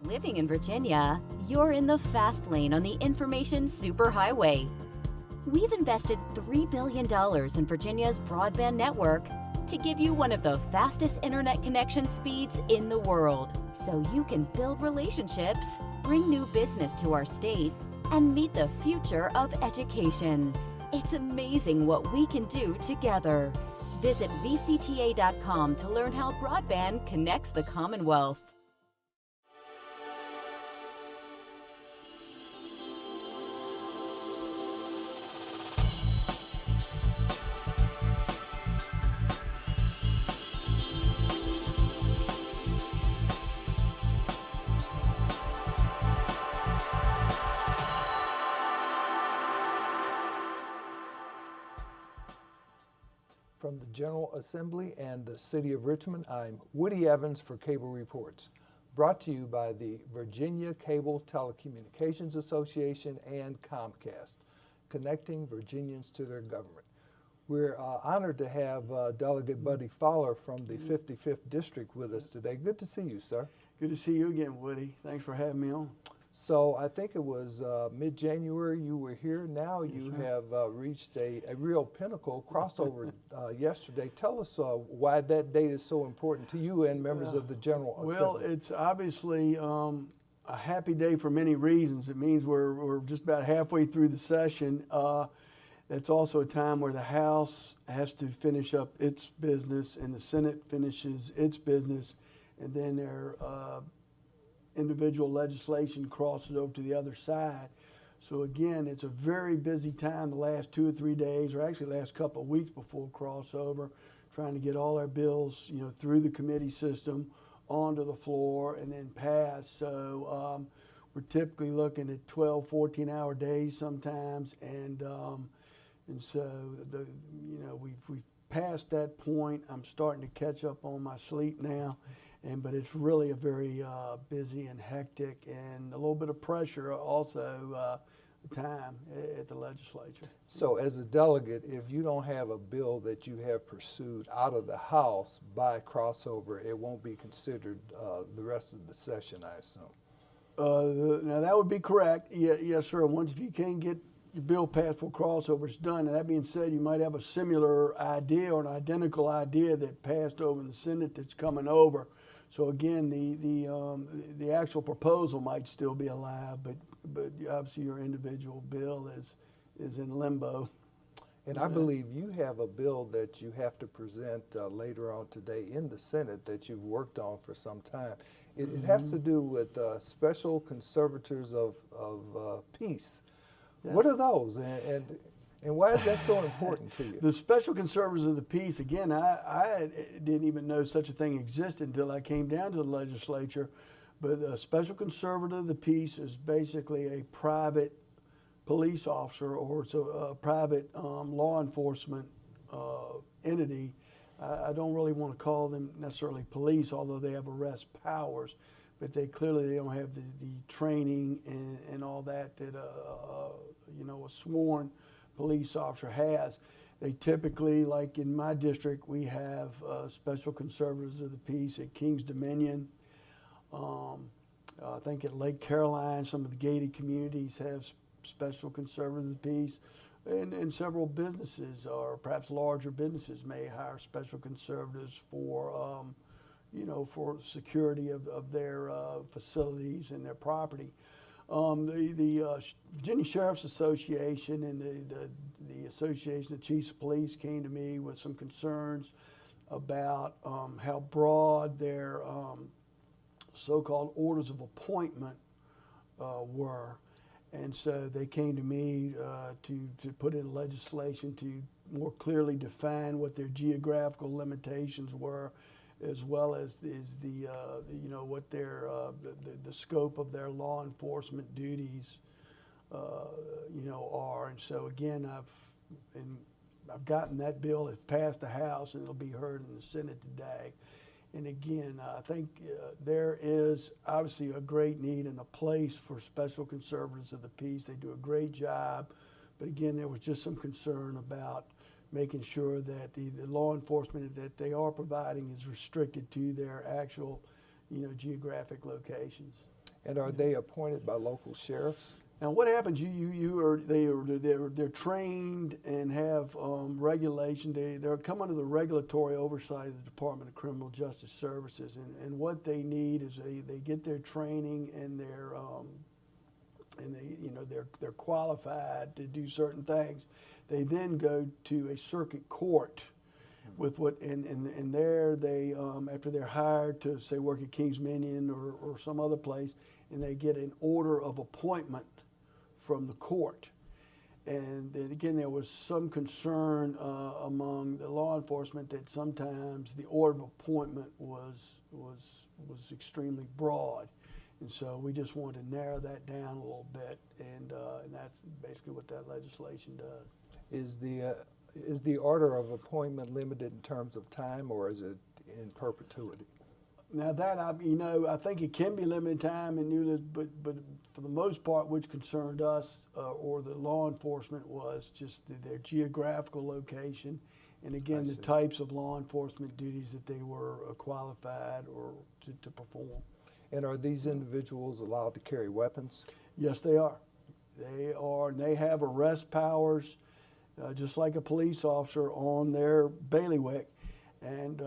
Living in Virginia, you're in the fast lane on the information superhighway. We've invested $3 billion in Virginia's broadband network to give you one of the fastest internet connection speeds in the world, so you can build relationships, bring new business to our state, and meet the future of education. It's amazing what we can do together. Visit VCTA.com to learn how broadband connects the Commonwealth. From the General Assembly and the City of Richmond, I'm Woody Evans for Cable Reports, brought to you by the Virginia Cable Telecommunications Association and Comcast, connecting Virginians to their government. We're honored to have Delegate Buddy Fowler from the 55th District with us today. Good to see you, sir. Good to see you again, Woody. Thanks for having me on. So I think it was mid-January you were here. Now you have reached a real pinnacle crossover yesterday. Tell us why that date is so important to you and members of the General Assembly. Well, it's obviously a happy day for many reasons. It means we're just about halfway through the session. It's also a time where the House has to finish up its business and the Senate finishes its business, and then their individual legislation crosses over to the other side. So again, it's a very busy time the last 2 or 3 days, or actually the last couple of weeks before crossover, trying to get all our bills, through the committee system, onto the floor, and then passed. So we're typically looking at 12, 14-hour days sometimes, and so we've passed that point. I'm starting to catch up on my sleep now. But it's really a very busy and hectic, and a little bit of pressure also time at the legislature. So as a delegate, if you don't have a bill that you have pursued out of the House by crossover, it won't be considered the rest of the session, I assume. Now that would be correct. Yes, sir. Once if you can't get your bill passed for crossover, it's done. And that being said, you might have a similar idea or an identical idea that passed over in the Senate that's coming over. So again, the actual proposal might still be alive, but obviously your individual bill is in limbo. And I believe you have a bill that you have to present later on today in the Senate that you've worked on for some time. It has to do with special conservators of peace. Yes. What are those, and why is that so important to you? The special conservators of the peace, again, I didn't even know such a thing existed until I came down to the legislature. But a special conservator of the peace is basically a private police officer, or it's a private law enforcement entity. I don't really want to call them necessarily police, although they have arrest powers. But they don't have the training and all that a sworn police officer has. They typically, like in my district, we have special conservators of the peace at King's Dominion. I think at Lake Caroline, some of the gated communities have special conservators of the peace. And several businesses, or perhaps larger businesses, may hire special conservators for for security of their facilities and their property. The Virginia Sheriff's Association and the Association of Chiefs of Police came to me with some concerns about how broad their so-called orders of appointment were. And so they came to me to put in legislation to more clearly define what their geographical limitations were, as well as what their the scope of their law enforcement duties are. And so again, I've gotten that bill. It passed the House, and it'll be heard in the Senate today. And again, I think there is obviously a great need and a place for special conservators of the peace. They do a great job, but again, there was just some concern about making sure that the law enforcement that they are providing is restricted to their actual geographic locations. And are they appointed by local sheriffs? Now, what happens? They're trained and have regulation. They're come under the regulatory oversight of the Department of Criminal Justice Services, and what they need is they get their training and they're qualified to do certain things. They then go to a circuit court with and there they after they're hired to say work at Kings Dominion or some other place, and they get an order of appointment from the court. And then again, there was some concern among the law enforcement that sometimes the order of appointment was extremely broad. And so we just wanted to narrow that down a little bit, and that's basically what that legislation does. Is the order of appointment limited in terms of time, or is it in perpetuity? Now that I think it can be limited time, but for the most part, which concerned us or the law enforcement was just their geographical location, and again the types of law enforcement duties that they were qualified or to perform. And are these individuals allowed to carry weapons? Yes, they are. They are, and they have arrest powers, just like a police officer on their bailiwick, and